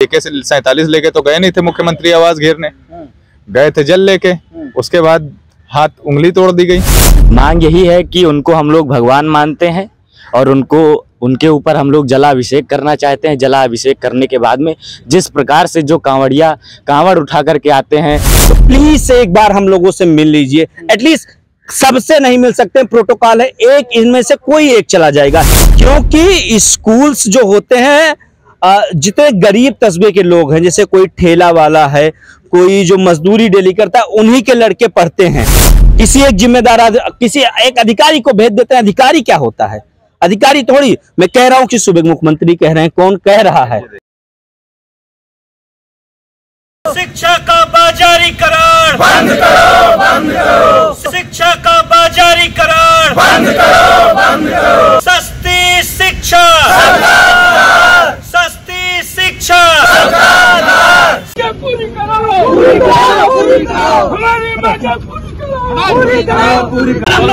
AK-47 लेके तो गए नहीं थे मुख्यमंत्री आवास घेरने, गए थे जल लेके, उसके बाद हाथ उंगली तोड़ दी गई। मांग यही है कि उनको हम लोग भगवान मानते हैं और उनके ऊपर हम लोग जलाभिषेक करना चाहते हैं। जलाभिषेक करने के बाद में जिस प्रकार से जो कांवड़ उठा करके आते हैं, तो प्लीज एक बार हम लोगों से मिल लीजिए। एटलीस्ट सबसे नहीं मिल सकते, प्रोटोकॉल है, एक इनमें से कोई एक चला जाएगा, क्योंकि स्कूल्स जो होते हैं, जितने गरीब तस्बे के लोग हैं, जैसे कोई ठेला वाला है, कोई जो मजदूरी डेली करता है, उन्हीं के लड़के पढ़ते हैं। किसी एक जिम्मेदार किसी एक अधिकारी को भेज देते हैं। अधिकारी क्या होता है? अधिकारी थोड़ी, मैं कह रहा हूं कि सुबह मुख्यमंत्री कह रहे हैं, कौन कह रहा है? शिक्षा का बाजारीकरण बंद करो, बंद करो। शिक्षा का बाजारीकरण बंद करो, बंद करो। सस्ती शिक्षा सरकार, सस्ती शिक्षा सरकार। पूरी करो, पूरी करो, पूरी करो, हमारी मांग पूरी करो, पूरी करो, पूरी करो।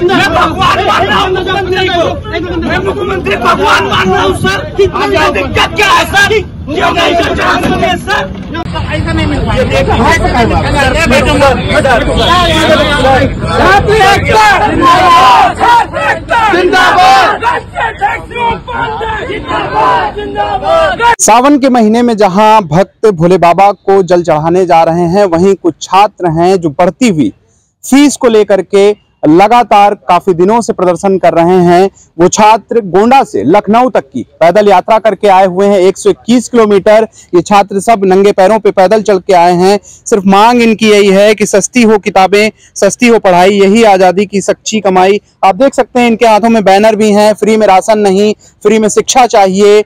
मैं भगवान मान रहा हूँ मुख्यमंत्री को, मैं मुख्यमंत्री भगवान मान रहा हूँ सर। दिक्कत क्या है सर? क्यों नहीं कर सर? ऐसा नहीं मिल सावन के महीने में जहां भक्त भोले बाबा को जल चढ़ाने जा रहे हैं, वहीं कुछ छात्र हैं जो बढ़ती हुई फीस को लेकर के लगातार काफी दिनों से प्रदर्शन कर रहे हैं। वो छात्र गोंडा से लखनऊ तक की पैदल यात्रा करके आए हुए हैं, 121 किलोमीटर। ये छात्र सब नंगे पैरों पे पैदल चल के आए हैं। सिर्फ मांग इनकी यही है कि सस्ती हो किताबें, सस्ती हो पढ़ाई, यही आज़ादी की सच्ची कमाई। आप देख सकते हैं इनके हाथों में बैनर भी हैं, फ्री में राशन नहीं, फ्री में शिक्षा चाहिए,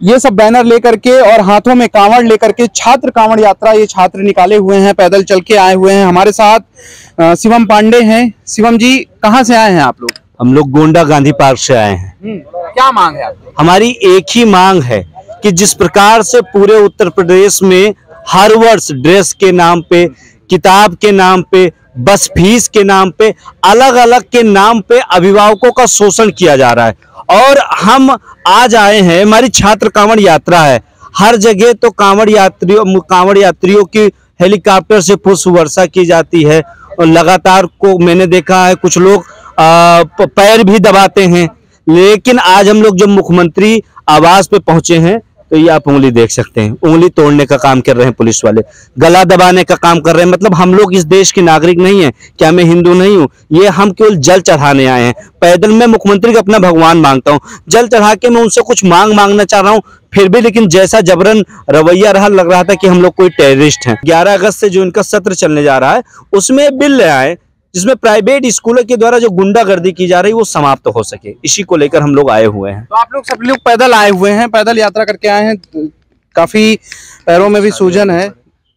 ये सब बैनर लेकर के और हाथों में कांवड़ लेकर के छात्र कांवड़ यात्रा ये छात्र निकाले हुए हैं, पैदल चल के आए हुए हैं। हमारे साथ शिवम पांडे हैं। शिवम जी, कहाँ से आए हैं आप लोग? हम लोग गोंडा गांधी पार्क से आए हैं। क्या मांग है आपकी? हमारी एक ही मांग है कि जिस प्रकार से पूरे उत्तर प्रदेश में हर वर्ष ड्रेस के नाम पे, किताब के नाम पे, बस फीस के नाम पे, अलग अलग के नाम पे अभिभावकों का शोषण किया जा रहा है, और हम आज आए हैं, हमारी छात्र कांवड़ यात्रा है। हर जगह तो कांवड़ यात्रियों की हेलीकॉप्टर से पुष्प वर्षा की जाती है, और लगातार को मैंने देखा है कुछ लोग पैर भी दबाते हैं। लेकिन आज हम लोग जब मुख्यमंत्री आवास पे पहुंचे हैं, तो ये आप उंगली देख सकते हैं, उंगली तोड़ने का काम कर रहे हैं पुलिस वाले, गला दबाने का काम कर रहे हैं। मतलब हम लोग इस देश के नागरिक नहीं है क्या? मैं हिंदू नहीं हूँ? ये हम केवल जल चढ़ाने आए हैं पैदल। मैं मुख्यमंत्री का अपना भगवान मांगता हूँ, जल चढ़ा के मैं उनसे कुछ मांगना चाह रहा हूँ, फिर भी लेकिन जैसा जबरन रवैया रहा, लग रहा था कि हम लोग कोई टेररिस्ट हैं। 11 अगस्त से जो इनका सत्र चलने जा रहा है, उसमें बिल ले आए जिसमें प्राइवेट स्कूलों के द्वारा जो गुंडागर्दी की जा रही है वो समाप्त हो सके, इसी को लेकर हम लोग आए हुए हैं। तो आप लोग सब लोग पैदल आए हुए हैं, पैदल यात्रा करके आए हैं, काफी पैरों में भी सूजन है।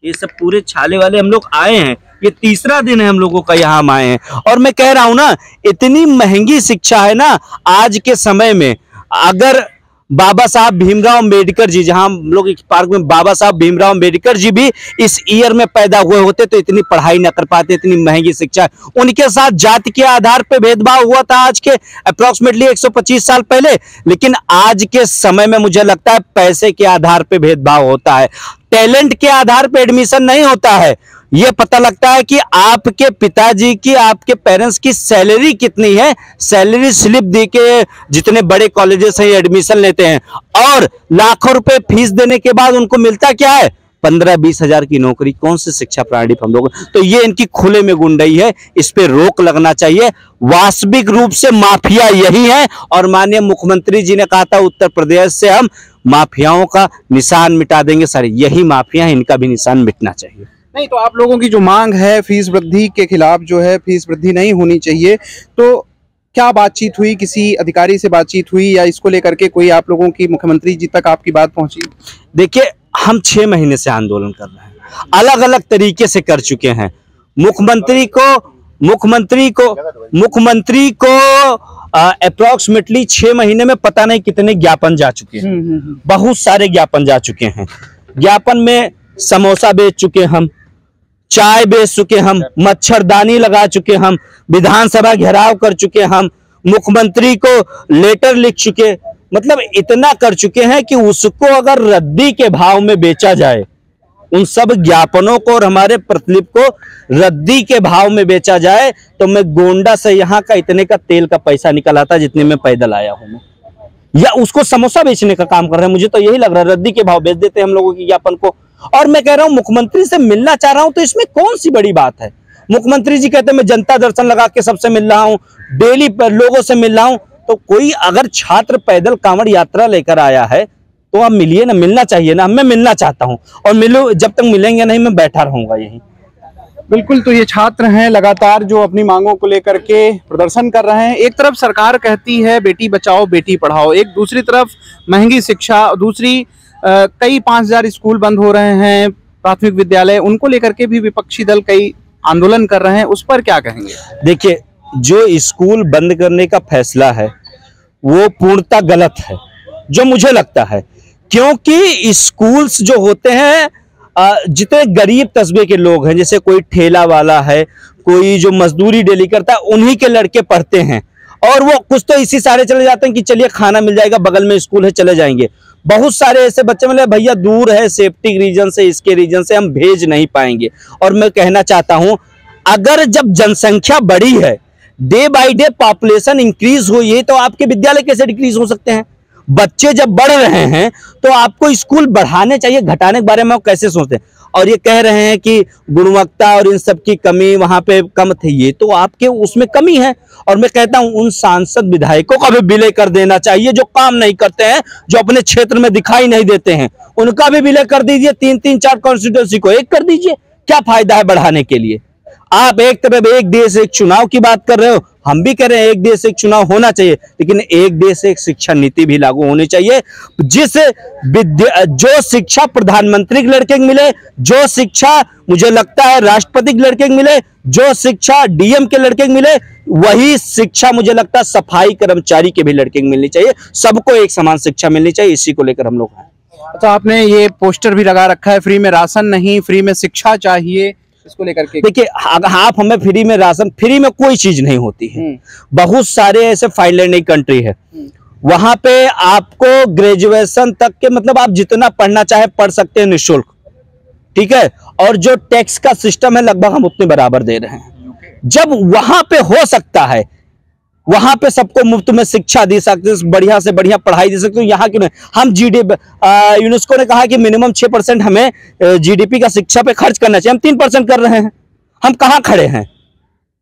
ये सब पूरे छाले वाले हम लोग आए हैं, ये तीसरा दिन है हम लोगों का यहाँ हम आए हैं। और मैं कह रहा हूँ ना, इतनी महंगी शिक्षा है ना आज के समय में। अगर बाबा साहब भीमराव अम्बेडकर जी, जहां हम लोग एक पार्क में बाबा साहब भीमराव अम्बेडकर जी भी इस ईयर में पैदा हुए होते तो इतनी पढ़ाई न कर पाते, इतनी महंगी शिक्षा। उनके साथ जाति के आधार पे भेदभाव हुआ था आज के अप्रोक्सीमेटली 125 साल पहले, लेकिन आज के समय में मुझे लगता है पैसे के आधार पे भेदभाव होता है, टैलेंट के आधार पे एडमिशन नहीं होता है। ये पता लगता है कि आपके पिताजी की, आपके पेरेंट्स की सैलरी कितनी है, सैलरी स्लिप दे के जितने बड़े कॉलेजेस हैं एडमिशन लेते हैं, और लाखों रुपए फीस देने के बाद उनको मिलता क्या है? 15-20 हजार की नौकरी। कौन सी शिक्षा प्रणाली हम लोग? तो ये इनकी खुले में गुंडाई है, इस पे रोक लगना चाहिए। वास्तविक रूप से माफिया यही है, और माननीय मुख्यमंत्री जी ने कहा था उत्तर प्रदेश से हम माफियाओं का निशान मिटा देंगे। सर, यही माफिया है, इनका भी निशान मिटना चाहिए। नहीं तो आप लोगों की जो मांग है फीस वृद्धि के खिलाफ, जो है फीस वृद्धि नहीं होनी चाहिए, तो क्या बातचीत हुई? किसी अधिकारी से बातचीत हुई या इसको लेकर के कोई आप लोगों की मुख्यमंत्री जी तक आपकी बात पहुंची? देखिए, हम 6 महीने से आंदोलन कर रहे हैं, अलग अलग तरीके से कर चुके हैं। मुख्यमंत्री को अप्रोक्सीमेटली 6 महीने में पता नहीं कितने ज्ञापन जा चुके हैं, बहुत सारे ज्ञापन जा चुके हैं। ज्ञापन में समोसा बेच चुके हम, चाय बेच चुके हम, मच्छरदानी लगा चुके हम, विधानसभा घेराव कर चुके हम, मुख्यमंत्री को लेटर लिख चुके, मतलब इतना कर चुके हैं कि उसको अगर रद्दी के भाव में बेचा जाए, उन सब ज्ञापनों को और हमारे प्रतिलिपि को रद्दी के भाव में बेचा जाए, तो मैं गोंडा से यहाँ का इतने का तेल का पैसा निकल आता जितने में पैदल आया हूं मैं। या उसको समोसा बेचने का काम कर रहे हैं, मुझे तो यही लग रहा है, रद्दी के भाव बेच देते हैं हम लोगों के ज्ञापन को। और मैं कह रहा हूं मुख्यमंत्री से मिलना चाह रहा हूं, तो इसमें कौन सी बड़ी बात है। मुख्यमंत्री जी कहते हैं मैं जनता दर्शन लगा के सबसे मिल रहा हूं, डेली लोगों से मिल रहा हूं। तो कोई अगर छात्र पैदल कांवड़ यात्रा लेकर आया है तो आप मिलिए ना, मिलना चाहिए ना। मैं मिलना चाहता हूं, और मिलो, जब तक मिलेंगे नहीं मैं बैठा रहूंगा यहीं। बिल्कुल, तो ये छात्र हैं लगातार जो अपनी मांगों को लेकर के प्रदर्शन कर रहे हैं। एक तरफ सरकार कहती है बेटी बचाओ बेटी पढ़ाओ, एक दूसरी तरफ महंगी शिक्षा, दूसरी कई 5000 स्कूल बंद हो रहे हैं, प्राथमिक विद्यालय, उनको लेकर के भी विपक्षी दल कई आंदोलन कर रहे हैं। उस पर क्या कहेंगे? देखिए, जो स्कूल बंद करने का फैसला है वो पूर्णतः गलत है, जो मुझे लगता है, क्योंकि स्कूल्स जो होते हैं, जितने गरीब तस्बे के लोग हैं, जैसे कोई ठेला वाला है, कोई जो मजदूरी डेली करता है, उन्हीं के लड़के पढ़ते हैं। और वो कुछ तो इसी सारे चले जाते हैं कि चलिए खाना मिल जाएगा, बगल में स्कूल है, चले जाएंगे। बहुत सारे ऐसे बच्चे मिले, भैया दूर है, सेफ्टी रीजन से, इसके रीजन से हम भेज नहीं पाएंगे। और मैं कहना चाहता हूं, अगर जब जनसंख्या बढ़ी है, day by day population increase हुई है, तो आपके विद्यालय कैसे डिक्रीज हो सकते हैं? बच्चे जब बढ़ रहे हैं तो आपको स्कूल बढ़ाने चाहिए, घटाने के बारे में आप कैसे सोचते हैं? और ये कह रहे हैं कि गुणवत्ता और इन सब की कमी वहां पे कम थी, ये तो आपके उसमें कमी है। और मैं कहता हूं उन सांसद विधायकों का भी विलय कर देना चाहिए जो काम नहीं करते हैं, जो अपने क्षेत्र में दिखाई नहीं देते हैं, उनका भी विलय कर दीजिए। 3-3, 4 कॉन्स्टिट्यूंसी को एक कर दीजिए, क्या फायदा है बढ़ाने के लिए? आप एक तरफ एक देश एक चुनाव की बात कर रहे हो, हम भी कह रहे हैं एक देश एक चुनाव होना चाहिए, लेकिन एक देश एक शिक्षा नीति भी लागू होनी चाहिए। जो शिक्षा प्रधानमंत्री के लड़के को मिले, जो शिक्षा मुझे लगता है राष्ट्रपति के लड़के को मिले, जो शिक्षा डीएम के लड़के को मिले, वही शिक्षा मुझे लगता है सफाई कर्मचारी के भी लड़के को मिलनी चाहिए। सबको एक समान शिक्षा मिलनी चाहिए, इसी को लेकर हम लोग हैं। तो आपने ये पोस्टर भी लगा रखा है, फ्री में राशन नहीं, फ्री में शिक्षा चाहिए, इसको लेकर के। देखिए, आप हमें फ्री में राशन, फ्री में कोई चीज नहीं होती है। बहुत सारे ऐसे फाइनलैंड कंट्री है, वहां पे आपको ग्रेजुएशन तक के, मतलब आप जितना पढ़ना चाहे पढ़ सकते हैं निःशुल्क, ठीक है। और जो टैक्स का सिस्टम है लगभग हम उतने बराबर दे रहे हैं। जब वहां पे हो सकता है, वहां पे सबको मुफ्त में शिक्षा दे सकते, बढ़िया से बढ़िया पढ़ाई दे सकते, यहाँ क्यों नहीं? हम जीडीपी, यूनेस्को ने कहा कि मिनिमम 6% हमें जीडीपी का शिक्षा पे खर्च करना चाहिए, हम 3% कर रहे हैं। हम कहाँ खड़े हैं?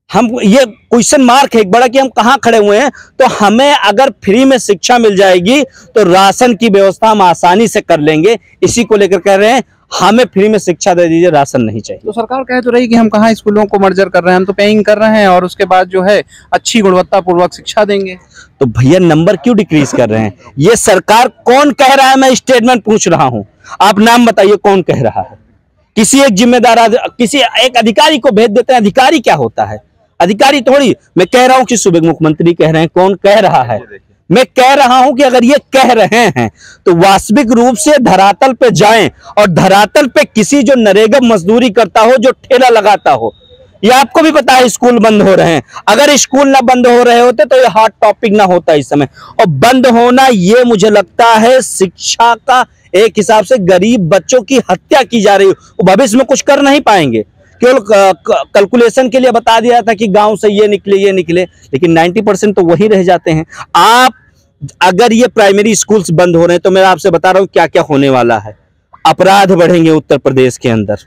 हम ये क्वेश्चन मार्क है एक बड़ा कि हम कहाँ खड़े हुए हैं। तो हमें अगर फ्री में शिक्षा मिल जाएगी तो राशन की व्यवस्था हम आसानी से कर लेंगे। इसी को लेकर कह रहे हैं हमें फ्री में शिक्षा दे दीजिए, राशन नहीं चाहिए। तो सरकार कह तो रही कि हम कहाँ स्कूलों को मर्जर कर रहे हैं, हम तो पेइंग कर रहे हैं और उसके बाद जो है अच्छी गुणवत्ता पूर्वक शिक्षा देंगे। तो भैया नंबर क्यों डिक्रीज कर रहे हैं? ये सरकार कौन कह रहा है? मैं स्टेटमेंट पूछ रहा हूं, आप नाम बताइए कौन कह रहा है? किसी एक जिम्मेदार, किसी एक अधिकारी को भेज देते हैं। अधिकारी क्या होता है? अधिकारी थोड़ी। मैं कह रहा हूं कि सुबह मुख्यमंत्री कह रहे हैं, कौन कह रहा है? मैं कह रहा हूं कि अगर ये कह रहे हैं तो वास्तविक रूप से धरातल पे जाएं, और धरातल पे किसी जो नरेगा मजदूरी करता हो, जो ठेला लगाता हो, ये आपको भी पता है स्कूल बंद हो रहे हैं। अगर स्कूल ना बंद हो रहे होते तो ये हॉट टॉपिक ना होता इस समय। और बंद होना ये मुझे लगता है शिक्षा का एक हिसाब से गरीब बच्चों की हत्या की जा रही है। वो भविष्य में कुछ कर नहीं पाएंगे। केवल कैलकुलेशन के लिए बता दिया था कि गांव से ये निकले, लेकिन 90% तो वही रह जाते हैं। आप अगर ये प्राइमरी स्कूल्स बंद हो रहे हैं तो मैं आपसे बता रहा हूं क्या क्या होने वाला है। अपराध बढ़ेंगे उत्तर प्रदेश के अंदर।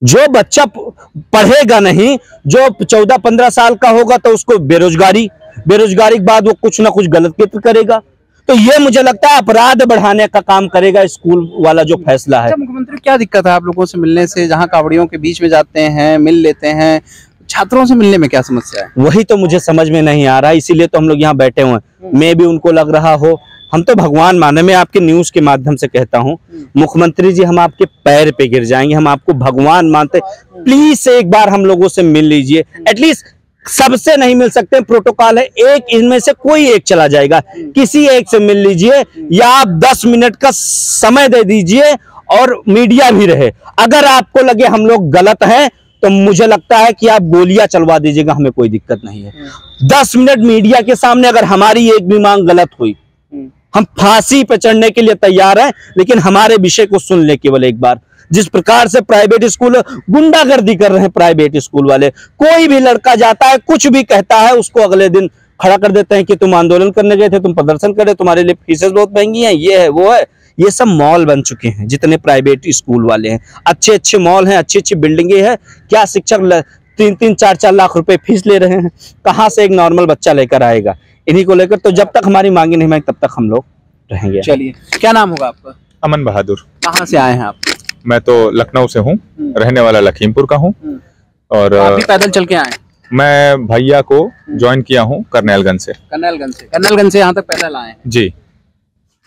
जो बच्चा पढ़ेगा नहीं, जो 14-15 साल का होगा तो उसको बेरोजगारी के बाद वो कुछ ना कुछ गलत कृत्य करेगा। तो ये मुझे लगता है अपराध बढ़ाने का काम करेगा स्कूल वाला जो फैसला है। मुख्यमंत्री क्या दिक्कत है आप लोगों से मिलने से? जहां कावड़ियों के बीच में जाते हैं, मिल लेते हैं, छात्रों से मिलने में क्या समस्या है? वही तो मुझे समझ में नहीं आ रहा, इसीलिए तो हम लोग यहाँ बैठे हुए हैं। मैं भी उनको लग रहा हो हम तो भगवान माने। मैं आपके न्यूज के माध्यम से कहता हूँ मुख्यमंत्री जी, हम आपके पैर पे गिर जाएंगे, हम आपको भगवान मानते। प्लीज एक बार हम लोगों से मिल लीजिए। एटलीस्ट सबसे नहीं मिल सकते, प्रोटोकॉल है, एक इनमें से कोई एक चला जाएगा, किसी एक से मिल लीजिए, या आप 10 मिनट का समय दे दीजिए और मीडिया भी रहे। अगर आपको लगे हम लोग गलत हैं तो मुझे लगता है कि आप गोलियां चलवा दीजिएगा, हमें कोई दिक्कत नहीं है। 10 मिनट मीडिया के सामने अगर हमारी एक भी मांग गलत हुई हम फांसी पे चढ़ने के लिए तैयार हैं, लेकिन हमारे विषय को सुन ले केवल एक बार। जिस प्रकार से प्राइवेट स्कूल गुंडागर्दी कर रहे हैं प्राइवेट स्कूल वाले, कोई भी लड़का जाता है कुछ भी कहता है उसको अगले दिन खड़ा कर देते हैं कि तुम आंदोलन करने गए थे, तुम प्रदर्शन करे, तुम्हारे लिए फीसेस बहुत महंगी हैं, ये है वो है। ये सब मॉल बन चुके हैं जितने प्राइवेट स्कूल वाले हैं। अच्छे अच्छे मॉल हैं, अच्छी अच्छी बिल्डिंगें हैं, क्या शिक्षक 3-3, 4-4 लाख रुपए फीस ले रहे हैं, कहाँ से एक नॉर्मल बच्चा लेकर आएगा? इन्हीं को लेकर तो जब तक हमारी मांगे नहीं मांगी तब तक हम लोग रहेंगे। चलिए, क्या नाम होगा आपका? अमन बहादुर। कहाँ से आए हैं आप? मैं तो लखनऊ से हूँ, रहने वाला लखीमपुर का हूँ। और आप भी पैदल चल के आए? मैं भैया को ज्वाइन किया हूँ करनेलगंज से। करनेलगंज से यहाँ तक पैदल आए हैं? जी,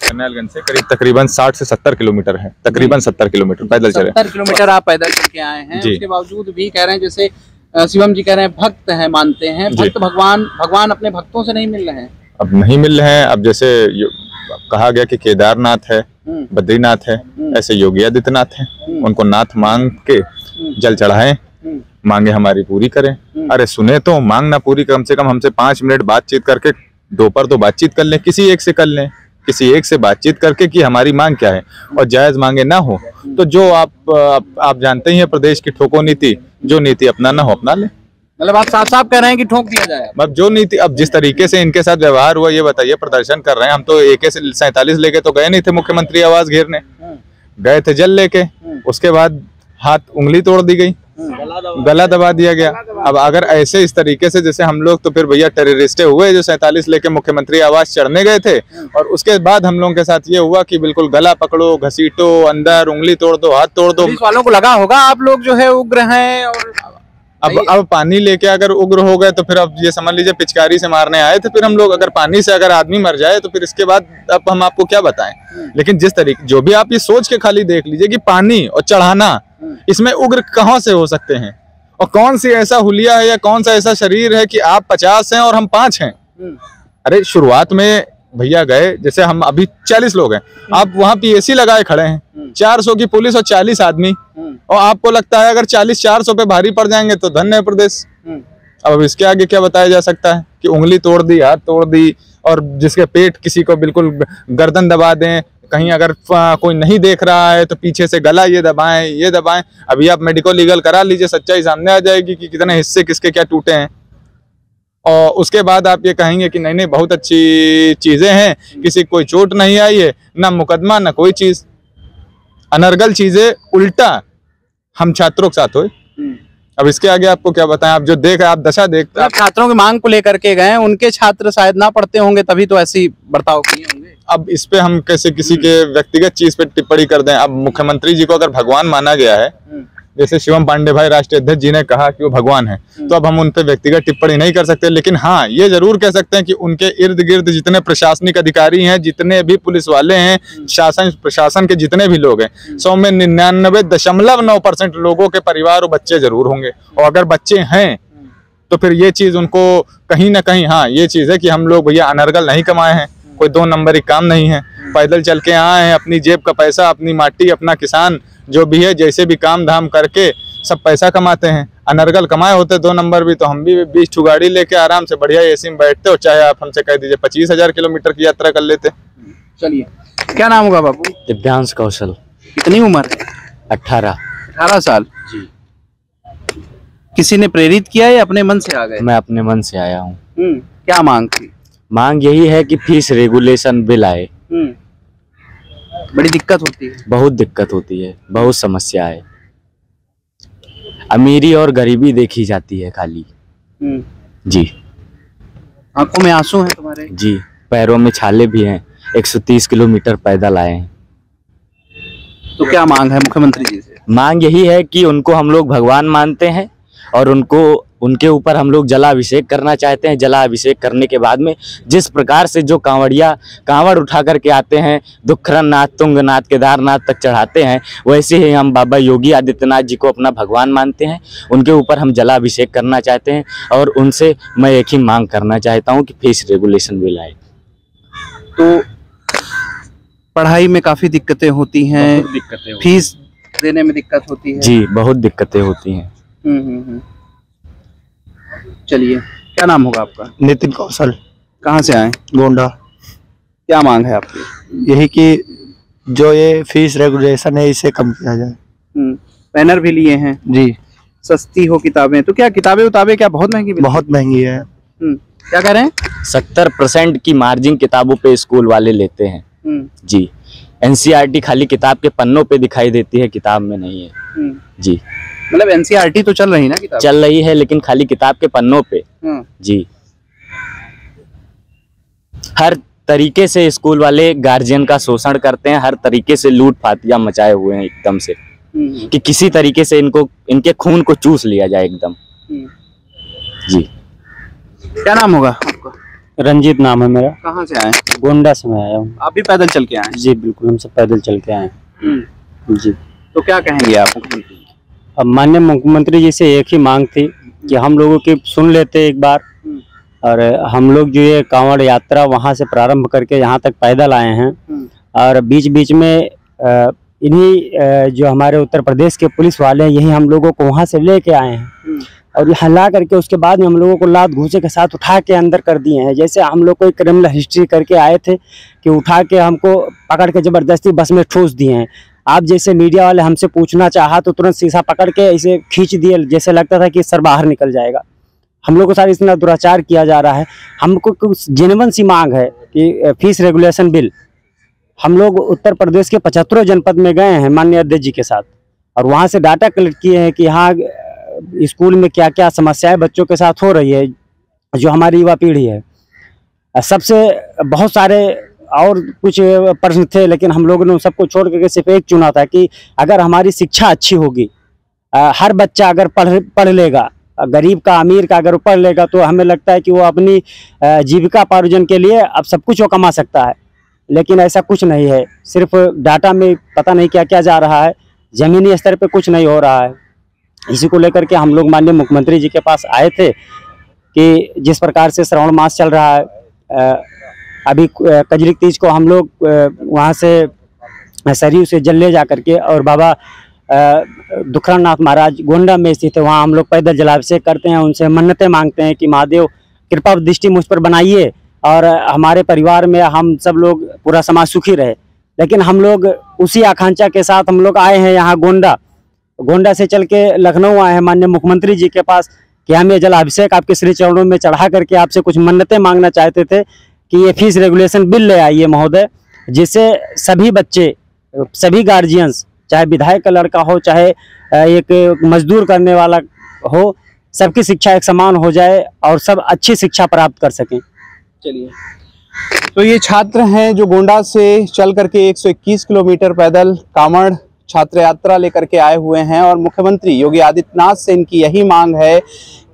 करनेलगंज से करीब तकरीबन 60 से 70 किलोमीटर है, तकरीबन 70 किलोमीटर पैदल चले। 70 किलोमीटर आप पैदल चल के आए हैं। उसके बावजूद भी कह रहे हैं, जैसे शिवम जी कह रहे हैं भक्त हैं, मानते हैं भक्त, भगवान अपने भक्तों से नहीं मिल रहे हैं। अब नहीं मिल रहे हैं। अब जैसे कहा गया कि केदारनाथ है, बद्रीनाथ है, ऐसे योगी आदित्यनाथ है, उनको नाथ मांग के जल चढ़ाएं, मांगे हमारी पूरी करें। अरे सुने तो मांग ना पूरी, कम से कम हमसे 5 मिनट बातचीत करके दोपहर तो बातचीत कर लें, किसी एक से कर लें, किसी एक से बातचीत करके कि हमारी मांग क्या है। और जायज मांगे ना हो तो जो आप जानते ही हैं प्रदेश की ठोको नीति, जो नीति अपनाना हो अपना ले। मतलब आप साफ साफ कह रहे हैं कि ठोक दिया जाए। अब जो नीति, अब जिस तरीके से इनके साथ व्यवहार हुआ ये बताइए, प्रदर्शन कर रहे हैं, हम तो AK-47 लेके तो गए नहीं थे मुख्यमंत्री आवास घेरने, गए थे जल लेके, उसके बाद हाथ उंगली तोड़ दी गई, गला दबा दिया गया। अब अगर ऐसे इस तरीके से जैसे हम लोग तो फिर भैया टेररिस्टे हुए जो 47 लेके मुख्यमंत्री आवास चढ़ने गए थे, और उसके बाद हम लोगों के साथ ये हुआ कि बिल्कुल गला पकड़ो, घसीटो, अंदर उंगली तोड़ दो, हाथ तोड़ दो। पुलिस वालों को लगा होगा आप लोग जो है उग्र हैं, और अब पानी लेके अगर उग्र हो गए तो फिर अब ये समझ लीजिए पिचकारी से मारने आए थे फिर हम लोग। अगर पानी से अगर आदमी मर जाए तो फिर इसके बाद अब हम आपको क्या बताएं। लेकिन जिस तरीके जो भी आप ये सोच के खाली देख लीजिए कि पानी और चढ़ाना, इसमें उग्र कहाँ से हो सकते हैं, और कौन सी ऐसा हुलिया है या कौन सा ऐसा शरीर है कि आप 50 हैं और हम 5 हैं। अरे शुरुआत में भैया गए, जैसे हम अभी 40 लोग हैं, आप वहाँ PAC लगाए खड़े हैं, 400 की पुलिस और 40 आदमी, और आपको लगता है अगर 40-400 पे भारी पड़ जाएंगे तो धन्य है प्रदेश। अब इसके आगे क्या बताया जा सकता है कि उंगली तोड़ दी, हाथ तोड़ दी, और जिसके पेट किसी को बिल्कुल गर्दन दबा दें, कहीं अगर कोई नहीं देख रहा है तो पीछे से गला ये दबाएं। अभी आप मेडिको लीगल करा लीजिए, सच्चाई सामने आ जाएगी कि कितने हिस्से किसके क्या टूटे हैं। और उसके बाद आप ये कहेंगे कि नहीं बहुत अच्छी चीजें हैं, किसी कोई चोट नहीं आई है, ना मुकदमा ना कोई चीज, अनर्गल चीजें उल्टा हम छात्रों के साथ हुए। अब इसके आगे आपको क्या बताएं, आप जो देख आप दशा देखते हैं। छात्रों की मांग को लेकर के गए, उनके छात्र शायद ना पढ़ते होंगे तभी तो ऐसी बर्ताव किए होंगे। अब इस पे हम कैसे किसी के व्यक्तिगत चीज पे टिप्पणी कर दें। अब मुख्यमंत्री जी को अगर भगवान माना गया है, जैसे शिवम पांडे भाई राष्ट्रीय अध्यक्ष जी ने कहा कि वो भगवान है, तो अब हम उन पे व्यक्तिगत टिप्पणी नहीं कर सकते। लेकिन हाँ, ये जरूर कह सकते हैं कि उनके इर्द गिर्द जितने प्रशासनिक अधिकारी हैं, जितने भी पुलिस वाले हैं, शासन प्रशासन के जितने भी लोग हैं, 100 में 99.9% लोगों के परिवार और बच्चे जरूर होंगे। और अगर बच्चे हैं तो फिर ये चीज उनको कहीं ना कहीं, हाँ ये चीज है कि हम लोग भैया अनर्गल नहीं कमाए हैं, कोई 2 नंबरी काम नहीं है, पैदल चल के आए हैं, अपनी जेब का पैसा, अपनी माटी, अपना किसान जो भी है, जैसे भी काम धाम करके सब पैसा कमाते हैं। अनर्गल कमाए होते 2 नंबर भी तो हम भी 20 गाड़ी लेके आराम से बढ़िया AC में बैठते, और चाहे आप हमसे कह दीजिए 25,000 किलोमीटर की यात्रा कर लेते। चलिए, क्या नाम होगा बाबू? दिव्यांश कौशल। कितनी उम्र है? 18 साल। जी। किसी ने प्रेरित किया या अपने मन से आ गए? मैं अपने मन से आया हूँ। क्या मांग थी? मांग यही है कि फीस रेगुलेशन बिल आए। बड़ी दिक्कत होती है। बहुत दिक्कत होती है, बहुत समस्या है। अमीरी और गरीबी देखी जाती है खाली। जी। आंखों में आंसू हैं तुम्हारे? जी, पैरों में छाले भी हैं। 130 किलोमीटर पैदल आए हैं। तो क्या मांग है मुख्यमंत्री जी से? मांग यही है कि उनको हम लोग भगवान मानते हैं, और उनके ऊपर हम लोग जलाभिषेक करना चाहते हैं। जलाभिषेक करने के बाद में जिस प्रकार से जो कांवड़ उठा करके आते हैं, दुखरनाथ, तुंगनाथ, केदारनाथ तक चढ़ाते हैं, वैसे ही हम बाबा योगी आदित्यनाथ जी को अपना भगवान मानते हैं। उनके ऊपर हम जलाभिषेक करना चाहते हैं, और उनसे मैं एक ही मांग करना चाहता हूं कि फीस रेगुलेशन बिल आए। तो पढ़ाई में काफी दिक्कतें होती हैं, फीस देने में दिक्कत होती है। जी, बहुत दिक्कतें होती हैं। चलिए, क्या नाम होगा आपका? नितिन कौशल। कहाँ से आए? गोंडा। क्या मांग है आपकी? यही कि जो ये फीस रेगुलेशन है इसे कम किया जाए। बैनर भी लिए हैं जी, सस्ती हो किताबें, तो क्या किताबें क्या बहुत महंगी मिलती बहुत महंगी है। क्या कह रहे हैं? 70% की मार्जिन किताबों पे स्कूल वाले लेते हैं जी। एनसीईआरटी खाली किताब के पन्नों पे दिखाई देती है, किताब में नहीं है जी। मतलब एनसीईआरटी तो चल रही ना किताब? चल रही है लेकिन खाली किताब के पन्नों पे जी। हर तरीके से स्कूल वाले गार्जियन का शोषण करते हैं, हर तरीके से लूट फातियां मचाए हुए हैं एकदम से, कि किसी तरीके से इनके खून को चूस लिया जाए एकदम जी। क्या नाम होगा आपका? रंजीत नाम है मेरा। कहाँ से आए? गोंडा से मैं आया हूँ। आप भी पैदल चल के आए? जी बिल्कुल, हम सब पैदल चल के आए जी। तो क्या कहेंगे आप मुख्यमंत्री? अब माननीय मुख्यमंत्री जी से एक ही मांग थी कि हम लोगों की सुन लेते एक बार, और हम लोग जो ये कांवड़ यात्रा वहाँ से प्रारंभ करके यहाँ तक पैदल आए हैं, और बीच बीच में इन्हीं जो हमारे उत्तर प्रदेश के पुलिस वाले हैं यही हम लोगों को वहाँ से लेके आए हैं, और यहाँ ला करके उसके बाद में हम लोगों को लात घूंसे के साथ उठा के अंदर कर दिए हैं। जैसे हम लोग कोई क्रिमिनल हिस्ट्री करके आए थे कि उठा के हमको पकड़ के ज़बरदस्ती बस में ठूस दिए हैं। आप जैसे मीडिया वाले हमसे पूछना चाहा तो तुरंत शीशा पकड़ के इसे खींच दिए, जैसे लगता था कि सर बाहर निकल जाएगा। हम लोग को सारा इतना दुराचार किया जा रहा है। हमको कुछ जेन्युइन सी मांग है कि फीस रेगुलेशन बिल, हम लोग उत्तर प्रदेश के 75 जनपद में गए हैं माननीय अध्यक्ष जी के साथ, और वहाँ से डाटा कलेक्ट किए हैं कि यहाँ स्कूल में क्या क्या समस्याएं बच्चों के साथ हो रही है, जो हमारी युवा पीढ़ी है। सबसे बहुत सारे और कुछ प्रश्न थे, लेकिन हम लोगों ने उन सबको छोड़ करके सिर्फ एक चुना था कि अगर हमारी शिक्षा अच्छी होगी, हर बच्चा अगर पढ़ लेगा, गरीब का अमीर का अगर पढ़ लेगा, तो हमें लगता है कि वो अपनी जीविका पार्जन के लिए अब सब कुछ वो कमा सकता है। लेकिन ऐसा कुछ नहीं है, सिर्फ डाटा में पता नहीं क्या क्या जा रहा है, ज़मीनी स्तर पे कुछ नहीं हो रहा है। इसी को लेकर के हम लोग माननीय मुख्यमंत्री जी के पास आए थे कि जिस प्रकार से श्रावण मास चल रहा है, अभी कजरी तीज को हम लोग वहाँ से सरयू से जल ले जा करके, और बाबा दुखराम नाथ महाराज गोंडा में स्थित है, वहाँ हम लोग पैदल जलाभिषेक करते हैं, उनसे मन्नतें मांगते हैं कि महादेव कृपा दृष्टि मुझ पर बनाइए और हमारे परिवार में हम सब लोग पूरा समाज सुखी रहे। लेकिन हम लोग उसी आकांक्षा के साथ हम लोग आए हैं यहाँ गोंडा से चल के लखनऊ आए हैं माननीय मुख्यमंत्री जी के पास कि हम ये जलाभिषेक आपके श्री चरणों में चढ़ा करके आपसे कुछ मन्नतें मांगना चाहते थे कि ये फीस रेगुलेशन बिल ले आइए महोदय, जिससे सभी बच्चे, सभी गार्जियंस, चाहे विधायक का लड़का हो, चाहे एक मजदूर करने वाला हो, सबकी शिक्षा एक समान हो जाए और सब अच्छी शिक्षा प्राप्त कर सकें। चलिए, तो ये छात्र हैं जो गोंडा से चल करके 121 किलोमीटर पैदल कांवड़ छात्र यात्रा लेकर के आए हुए हैं, और मुख्यमंत्री योगी आदित्यनाथ से इनकी यही मांग है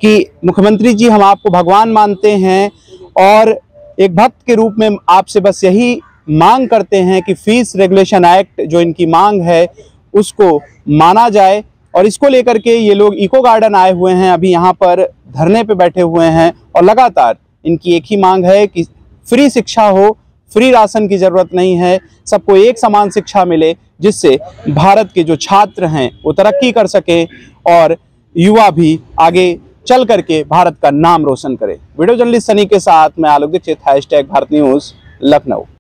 कि मुख्यमंत्री जी, हम आपको भगवान मानते हैं और एक भक्त के रूप में आपसे बस यही मांग करते हैं कि फीस रेगुलेशन एक्ट जो इनकी मांग है उसको माना जाए। और इसको लेकर के ये लोग इको गार्डन आए हुए हैं, अभी यहाँ पर धरने पे बैठे हुए हैं, और लगातार इनकी एक ही मांग है कि फ्री शिक्षा हो, फ्री राशन की ज़रूरत नहीं है, सबको एक समान शिक्षा मिले, जिससे भारत के जो छात्र हैं वो तरक्की कर सके और युवा भी आगे चल करके भारत का नाम रोशन करे। वीडियो जर्नलिस्ट सनी के साथ मैं आलोक दीक्षित, #भारत न्यूज़ लखनऊ।